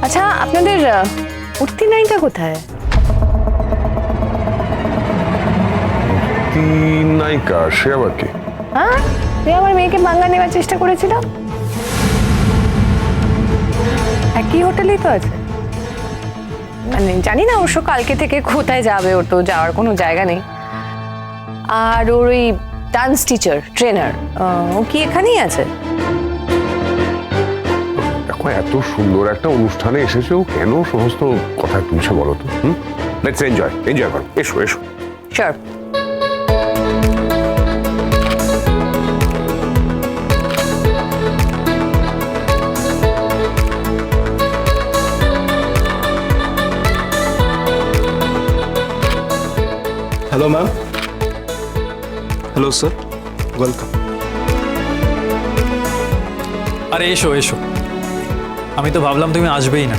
আচ্ছা আপনাদের উঠতি নাইটা কোথায়? তিন নায়িকা, সে আবার কি? হ্যাঁ, তুই আমার মেয়েকে মাঙ্গা নেওয়ার চেষ্টা করেছিল। একই হোটেলেই তো আছে। মানে জানি না অবশ্য কালকে থেকে কোথায় যাবে, ওর তো যাওয়ার কোনো জায়গা নেই। আর ওর ওই ডান্স টিচার ট্রেনার, ও কি এখানেই আছে? দেখো, এত সুন্দর একটা অনুষ্ঠানে এসেছে, ও কেন সমস্ত কথা তুলছে বলো তো? লেটস এনজয় করো, এসো এসো। Sure. Hello ma'am. Hello sir, welcome. আরে এসো এসো, আমি তো ভাবলাম তুমি আসবেই না।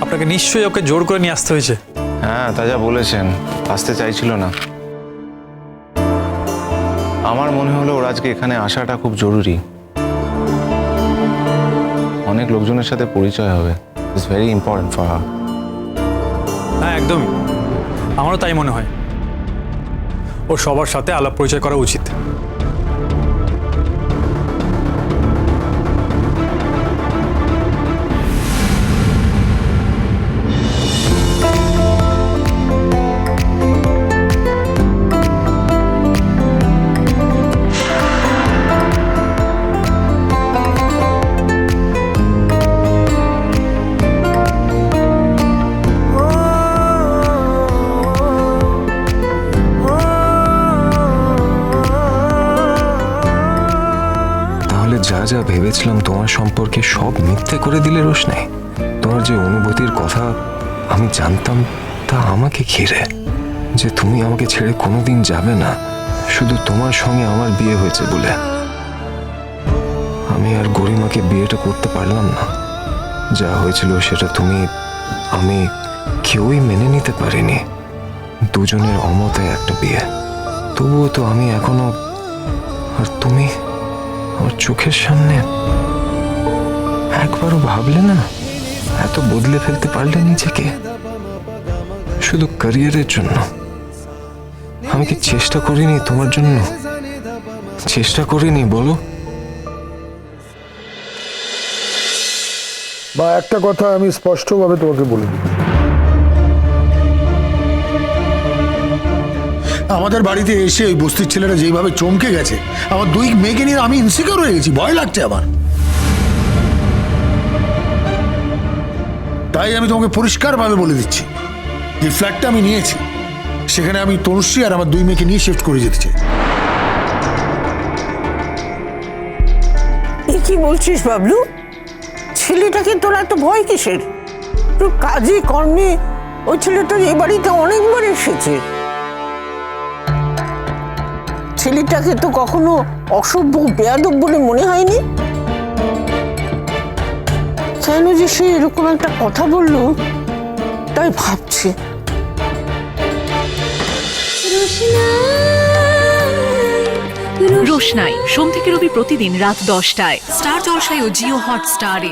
আপনাকে নিশ্চয়ই ওকে জোর করে নিয়ে আসতে হয়েছে। হ্যাঁ, তা যা বলেছেন, আসতে চাইছিল না। আমার মনে হলো ওর আজকে এখানে আসাটা খুব জরুরি। অনেক লোকজনের সাথে পরিচয় হবে। It's very important for her. হ্যাঁ একদমই, আমারও তাই মনে হয়। ওর সবার সাথে আলাপ পরিচয় করা উচিত। যা যা ভেবেছিলাম তোমার সম্পর্কে সব মিথ্যে করে দিলে রোশনাই। তোমার যে অনুভূতির কথা আমি জানতাম তা আমাকে ঘিরে, যে তুমি আমাকে ছেড়ে কোনোদিন যাবে না শুধু তোমার সঙ্গে আমার বিয়ে হয়েছে বলে। আমি আর গরিমাকে বিয়েটা করতে পারলাম না। যা হয়েছিল সেটা তুমি আমি কেউই মেনে নিতে পারিনি। দুজনের অমতে একটা বিয়ে, তবুও তো আমি এখনো, আর তুমি আমার চোখের সামনে। একবারও ভাবলে না এত বদলে ফেলতে পারলে নিজেকে শুধু ক্যারিয়ারের জন্য? আমি কি চেষ্টা করিনি তোমার জন্য? চেষ্টা করিনি বলো? বা একটা কথা আমি স্পষ্টভাবে তোমাকে বলে দিই, আমাদের বাড়িতে এসে ওই বস্তির ছেলেরা যেইভাবে চমকে গেছে, আমার দুই মেয়েকে নিয়ে আমি ইনসিকিউর হয়ে গেছি, ভয় লাগছে আমার। তাই আমি তোমাকে পরিষ্কারভাবে বলে দিচ্ছি, যে ফ্ল্যাটটা আমি নিয়েছি সেখানে আমি তনুশ্রী আর আমার দুই মেয়েকে নিয়ে শিফট করে যেতে চাই। কি বলছিস বাবলু? ছেলেটাকে তোর এত ভয় কিসের? তোর কাজে কর্মে ওই ছেলেটার এ বাড়িতে অনেকবার এসেছে। ছেলেটাকে তো কখনো অসভ্য বেয়াদব বলে মনে হয়নি। কেন যে সে এরকম একটা কথা বললো তাই ভাবছি। রোশনাই সোম থেকে রবি প্রতিদিন রাত 10টায় স্টার জলসায় ও জিও হটস্টারে।